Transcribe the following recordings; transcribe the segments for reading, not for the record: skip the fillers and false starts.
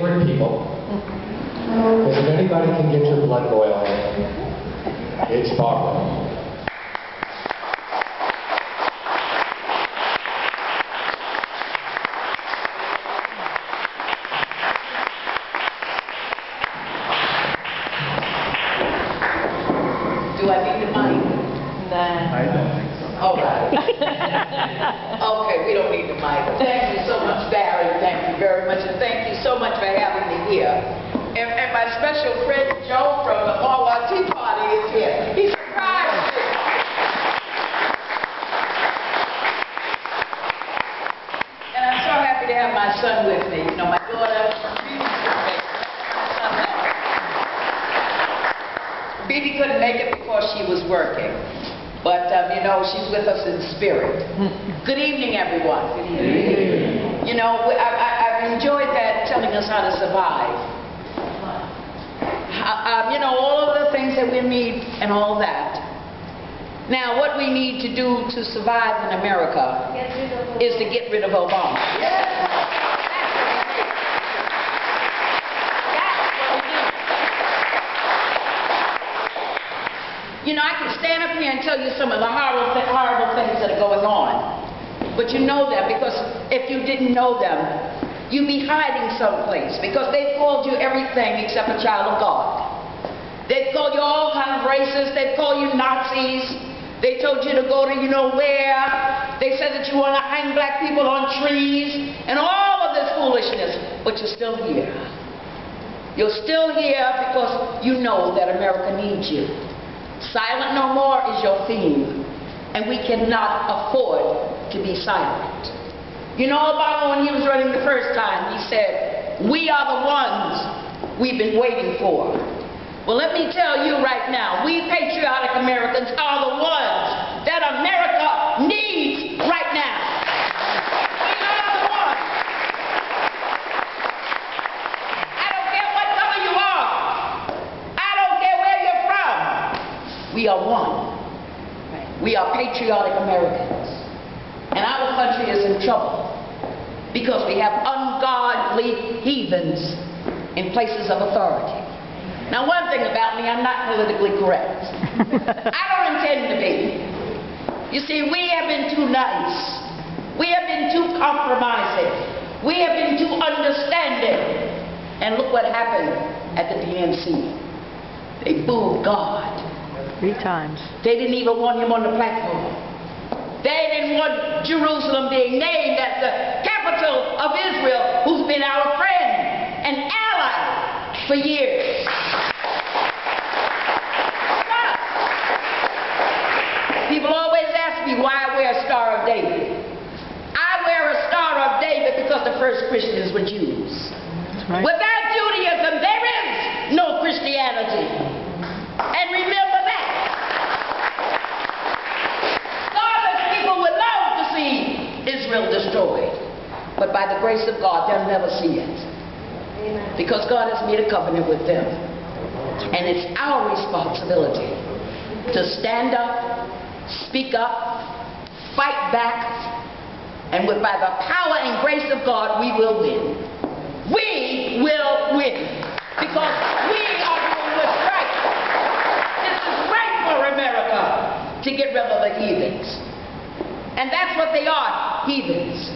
favorite people. Because if anybody can get your blood boiling, it's Barbara. Do I need the mic? Nah. I don't think so. All right. Okay, we don't need the mic. Thank you so much, Barry. Thank you very much. And thank you so much for having me here. And my special friend Joe from the Wawa Tea Party is here. He surprised me. And I'm so happy to have my son with me. You know, my daughter, Bibi couldn't make it because she was working. But, you know, she's with us in spirit. Good evening, everyone. Good evening. You know, I've enjoyed that, telling us how to survive. You know, all of the things that we need and all that. Now, what we need to do to survive in America is to get rid of Obama. You know, I can stand up here and tell you some of the horrible things that are going on. But you know them, because if you didn't know them, you'd be hiding someplace, because they called you everything except a child of God. They called you all kind of racists. They called you Nazis. They told you to go to you know where. They said that you want to hang black people on trees and all of this foolishness. But you're still here. You're still here because you know that America needs you. Silent no more is your theme, and we cannot afford to be silent. You know, Obama, when he was running the first time, he said, "We are the ones we've been waiting for." Well, let me tell you right now, we patriotic Americans are the ones that America needs right now. We are the ones. I don't care what color you are. I don't care where you're from. We are one. We are patriotic Americans. And our country is in trouble because we have ungodly heathens in places of authority. Now, one thing about me, I'm not politically correct. I don't intend to be. You see, we have been too nice. We have been too compromising. We have been too understanding. And look what happened at the DNC. They booed God. 3 times. They didn't even want him on the platform. They didn't want Jerusalem being named as the capital of Israel, who's been our friend and ally for years. People always ask me why I wear a Star of David. I wear a Star of David because the first Christians were Jews. That's right. Without Judaism, there is no Christianity. And remember that. Godless people would love to see Israel destroyed. But by the grace of God, they'll never see it. Amen. Because God has made a covenant with them. And it's our responsibility to stand up, speak up, fight back, and by the power and grace of God, we will win. We will win. Because we are doing what's right. This is right for America to get rid of the heathens. And that's what they are, heathens.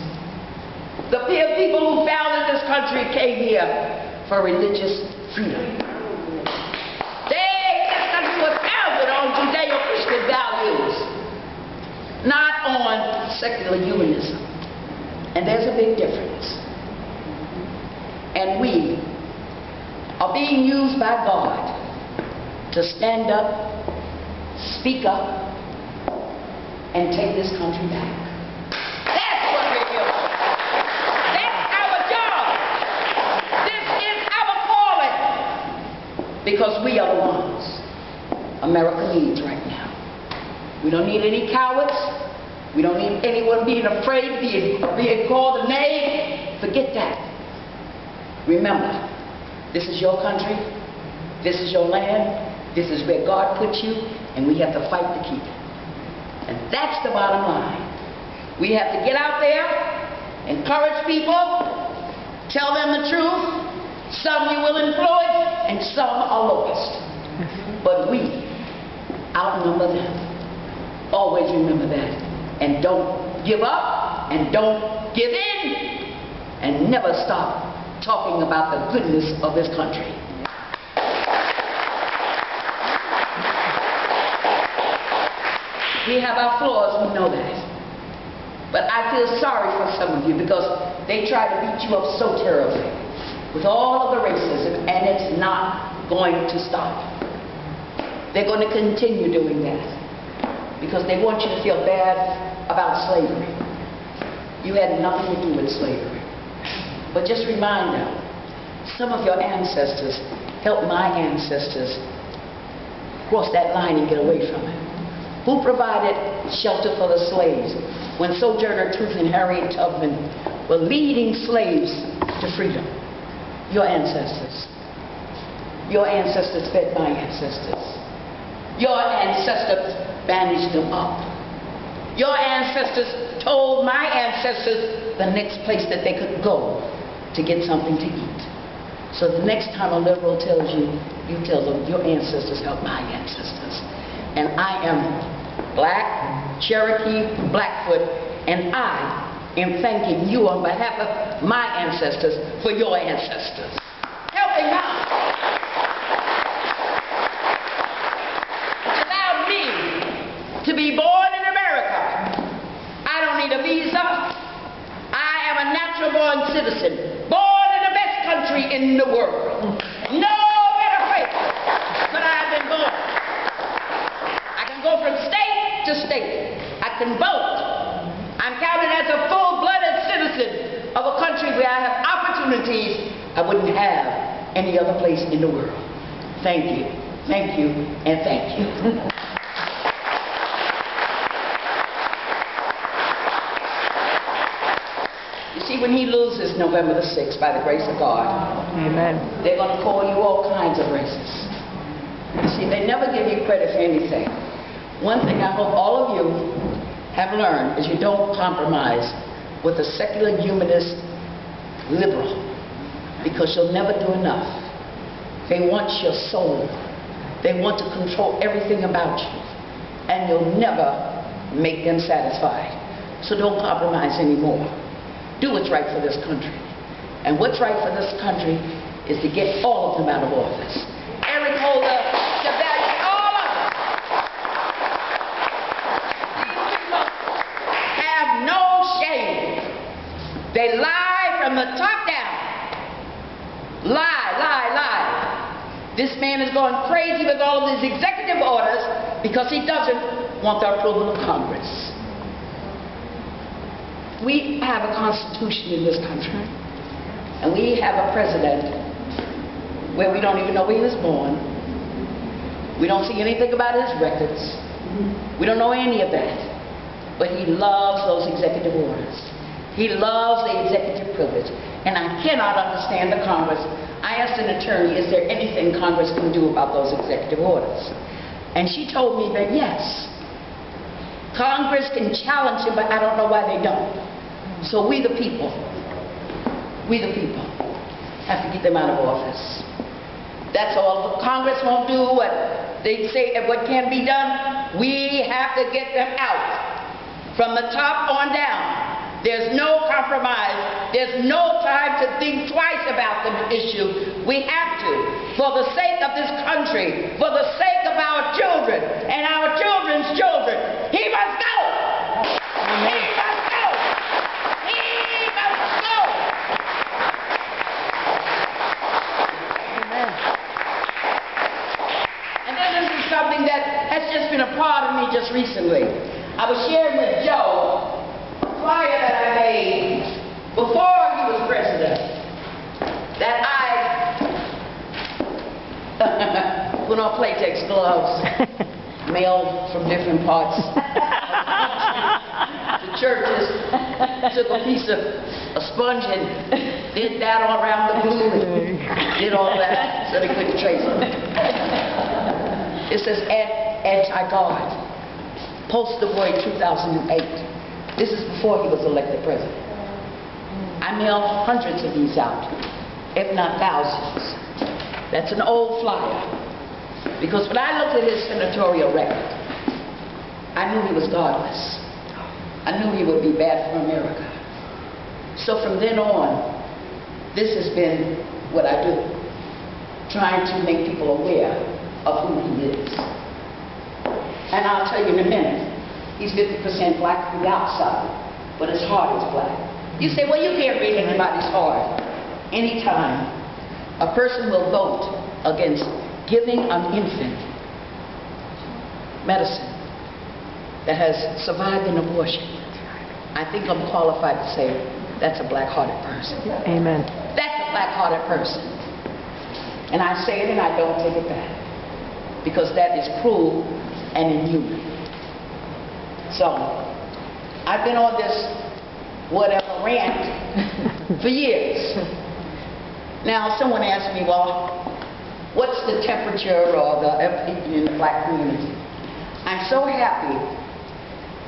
The people who founded this country came here for religious freedom. This country was founded on Judeo-Christian values, not on secular humanism. And there's a big difference. And we are being used by God to stand up, speak up, and take this country back. That's what we're here for. That's our job. This is our calling. Because we are the ones America needs right now. We don't need any cowards. We don't need anyone being afraid, being called a name. Forget that. Remember, this is your country. This is your land. This is where God put you, and we have to fight to keep it. And that's the bottom line. We have to get out there, encourage people, tell them the truth, will employed, and some are lost. But we outnumber them. Always remember that. And don't give up, and don't give in, and never stop talking about the goodness of this country. We have our flaws, we know that. But I feel sorry for some of you because they try to beat you up so terribly with all of the racism, and it's not going to stop. They're going to continue doing that because they want you to feel bad about slavery. You had nothing to do with slavery. But just remind them, some of your ancestors helped my ancestors cross that line and get away from it. Who provided shelter for the slaves when Sojourner Truth and Harriet Tubman were leading slaves to freedom? Your ancestors. Your ancestors fed my ancestors. Your ancestors bandaged them up. Your ancestors told my ancestors the next place that they could go to get something to eat. So the next time a liberal tells you, you tell them your ancestors helped my ancestors. And I am Black, Cherokee, Blackfoot, and I am thanking you on behalf of my ancestors for your ancestors. Helping out. It allowed me to be born in America. I don't need a visa. I am a natural born citizen, born in the best country in the world. No better place than I have been born. I can go from state to state. I can vote. I'm counted as a full-blooded citizen of a country where I have opportunities I wouldn't have any other place in the world. Thank you, and thank you. You see, when he loses November the 6th, by the grace of God, Amen. they're going to call you all kinds of racists. You see, they never give you credit for anything. One thing I hope all of you have learned is you don't compromise with a secular humanist liberal, because you'll never do enough. They want your soul. They want to control everything about you, and you'll never make them satisfied. So don't compromise anymore. Do what's right for this country. And what's right for this country is to get all of them out of office. Eric Holder, to value all of them. These people have no shame. They lie from the top down. Lie, lie, lie. This man is going crazy with all of these executive orders because he doesn't want the approval of Congress. We have a constitution in this country, and we have a president where we don't even know where he was born. We don't see anything about his records. We don't know any of that. But he loves those executive orders. He loves the executive privilege. And I cannot understand the Congress. I asked an attorney, is there anything Congress can do about those executive orders? And she told me that yes, Congress can challenge him, but I don't know why they don't. So we the people have to get them out of office. That's all. Congress won't do what they say, what can be done. We have to get them out. From the top on down. There's no compromise. There's no time to think twice about the issue. We have to. For the sake of this country, for the sake of our children and our children's children, he must go. He must go. He must go. Amen. And then this is something that has just been a part of me just recently. I was sharing with Joe a flyer that I made before he was president, that I put on Playtex gloves, mailed from different parts to churches, took a piece of a sponge and did that all around the glue and did all that so they couldn't trace it. It says anti-God. Poster Boy 2008. This is before he was elected president. I mailed hundreds of these out, if not thousands. That's an old flyer. Because when I looked at his senatorial record, I knew he was godless. I knew he would be bad for America. So from then on, this has been what I do, trying to make people aware of who he is. And I'll tell you in a minute, he's 50% black from the outside, but his heart is black. You say, well, you can't read anybody's heart. Anytime a person will vote against giving an infant medicine that has survived an abortion, I think I'm qualified to say that's a black-hearted person. Amen. That's a black-hearted person. And I say it and I don't take it back. Because that is cruel and inhuman. So, I've been on this whatever rant for years. Now, someone asked me, well, what's the temperature or the opinion in the black community? I'm so happy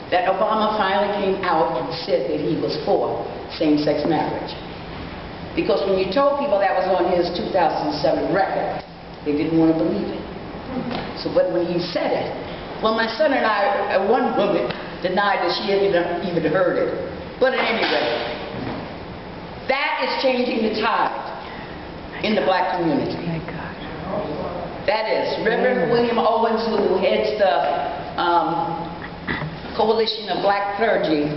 that Obama finally came out and said that he was for same-sex marriage. Because when you told people that was on his 2007 record, they didn't want to believe it. So, but when he said it, well, my son and I, one woman denied that she had even heard it. But at any rate, that is changing the tide in the black community. Thank God. That is Reverend William Owens, who heads the Coalition of Black Clergy,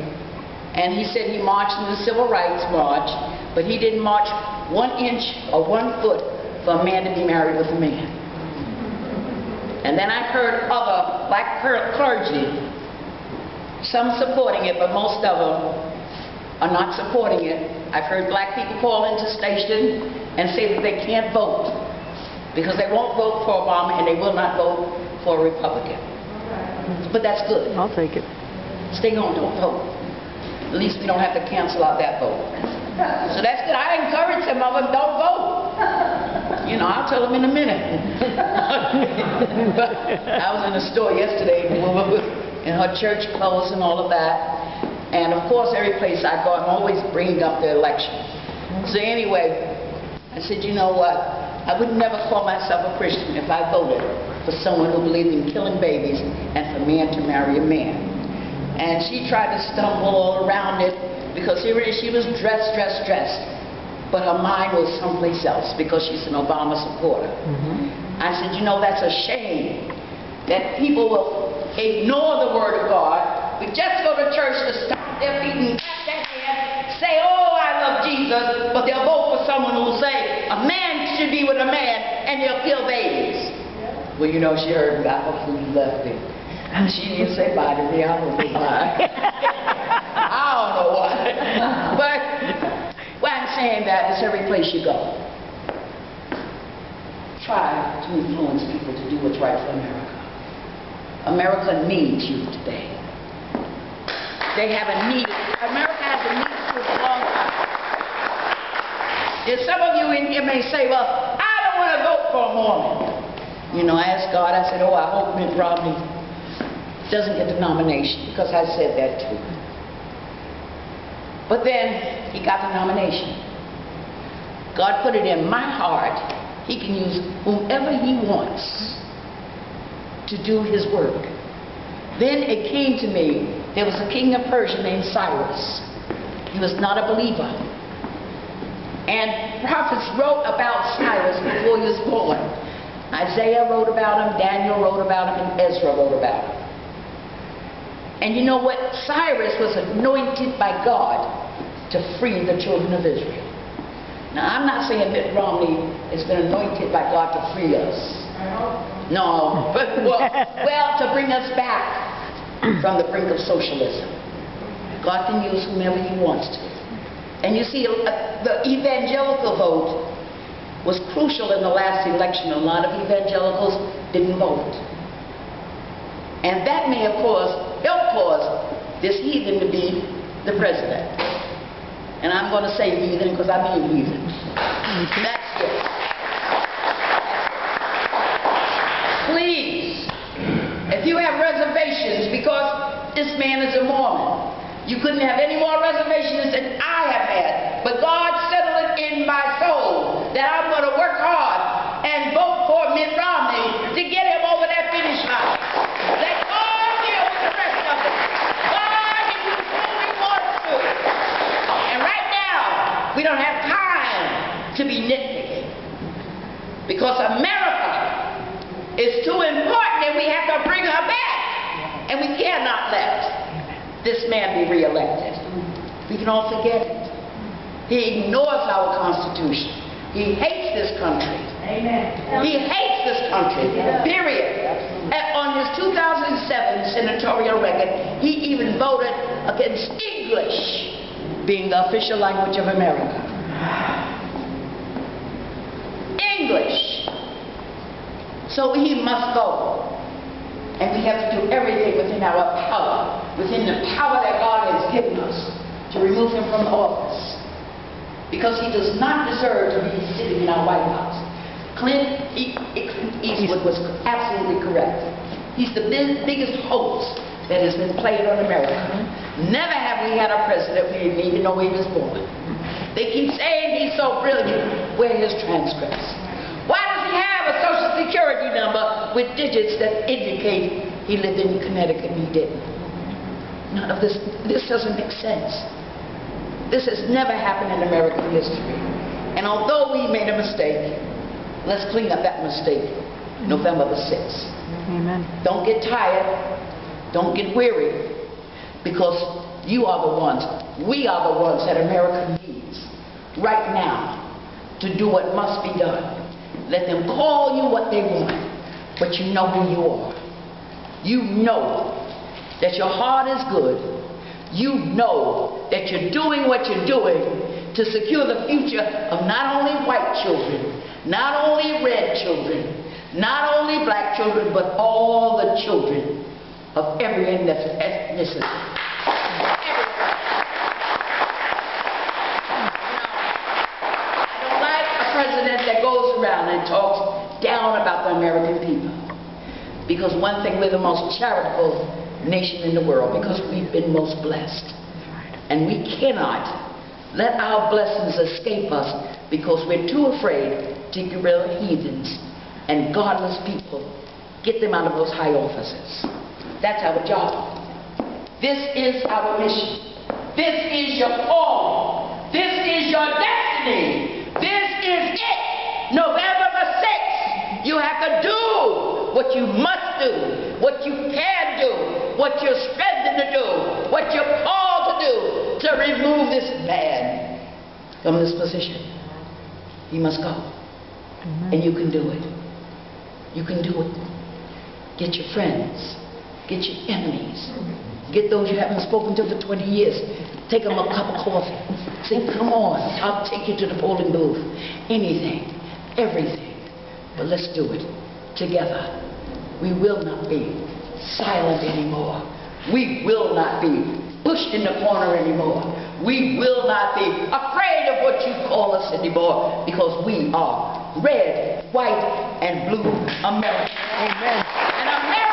and he said he marched in the Civil Rights March, but he didn't march 1 inch or 1 foot for a man to be married with a man. And then I've heard other black clergy, some supporting it, but most of them are not supporting it. I've heard black people call into station and say that they can't vote because they won't vote for Obama and they will not vote for a Republican. But that's good. I'll take it. Stay home, don't vote. At least we don't have to cancel out that vote. So that's good. I encourage some of them, don't vote. You know, I'll tell them in a minute. But I was in the store yesterday and her church closed and all of that. And of course, every place I go, I'm always bringing up the election. So anyway, I said, you know what? I would never call myself a Christian if I voted for someone who believed in killing babies and for a man to marry a man. And she tried to stumble all around it because she was dressed. But her mind was someplace else because she's an Obama supporter. I said, you know, that's a shame that people will ignore the Word of God. We just go to church to stomp their feet and clap their hands, say, oh, I love Jesus, but they'll vote for someone who will say, a man should be with a man and they'll kill babies. Well, you know, she heard about her food left it. She didn't say bye to me. I don't know why. I don't know why. But why I'm saying that is every place you go, try to influence people to do what's right for America. America needs you today. They have a need. America has a need for a long time. There's some of you in here may say, well, I don't want to vote for a Mormon. You know, I asked God, I said, oh, I hope Mitt Romney doesn't get the nomination, because I said that too. But then he got the nomination. God put it in my heart. He can use whomever he wants to do his work. Then it came to me, there was a king of Persia named Cyrus. He was not a believer. And prophets wrote about Cyrus before he was born. Isaiah wrote about him, Daniel wrote about him, and Ezra wrote about him. And you know what? Cyrus was anointed by God to free the children of Israel. Now, I'm not saying Mitt Romney has been anointed by God to free us. No, but well, to bring us back from the brink of socialism. God can use whomever he wants to. And you see, the evangelical vote was crucial in the last election. A lot of evangelicals didn't vote. And that may, of course, help cause this heathen to be the president. And I'm going to say heathen because I mean heathen. That's it. Please, if you have reservations because this man is a Mormon, you couldn't have any more reservations than I have had. But God settled it in my soul that I'm going to work hard and vote for Mitt Romney to get him over that finish line. Let God deal with the rest of it. God can do what He wants to. And right now, we don't have time to be nitpicking. Because America is too important and we have to bring her back. And we cannot let this man be reelected. We can all forget it. He ignores our Constitution. He hates this country. Amen. He hates this country, period. And on his 2007 senatorial record, he even voted against English being the official language of America. English. So he must go. And we have to do everything within our power, within the power that God has given us, to remove him from office. Because he does not deserve to be sitting in our White House. Clint Eastwood was absolutely correct. He's the biggest hoax that has been played on America. Never have we had a president we didn't even know he was born. They keep saying he's so brilliant. Where are his transcripts? Why does he have a Social Security number with digits that indicate he lived in Connecticut and he didn't? None of this doesn't make sense. This has never happened in American history. And although we made a mistake, let's clean up that mistake November the 6th. Amen. Don't get tired. Don't get weary. Because you are the ones, we are the ones that America needs right now to do what must be done. Let them call you what they want, but you know who you are. You know that your heart is good. You know that you're doing what you're doing to secure the future of not only white children, not only red children, not only black children, but all the children of every ethnicity. President that goes around and talks down about the American people. Because one thing, we're the most charitable nation in the world because we've been most blessed. And we cannot let our blessings escape us because we're too afraid to get rid of heathens and godless people. Get them out of those high offices. That's our job. This is our mission. This is your call. This is your destiny. This is it. November the 6th. You have to do what you must do, what you can do, what you're strengthened to do, what you're called to do to remove this man from this position. He must go. And you can do it. You can do it. Get your friends. Get your enemies. Get those you haven't spoken to for 20 years. Take them a cup of coffee. Say, come on, I'll take you to the polling booth. Anything, everything. But let's do it together. We will not be silent anymore. We will not be pushed in the corner anymore. We will not be afraid of what you call us anymore, because we are red, white, and blue America. Amen. And America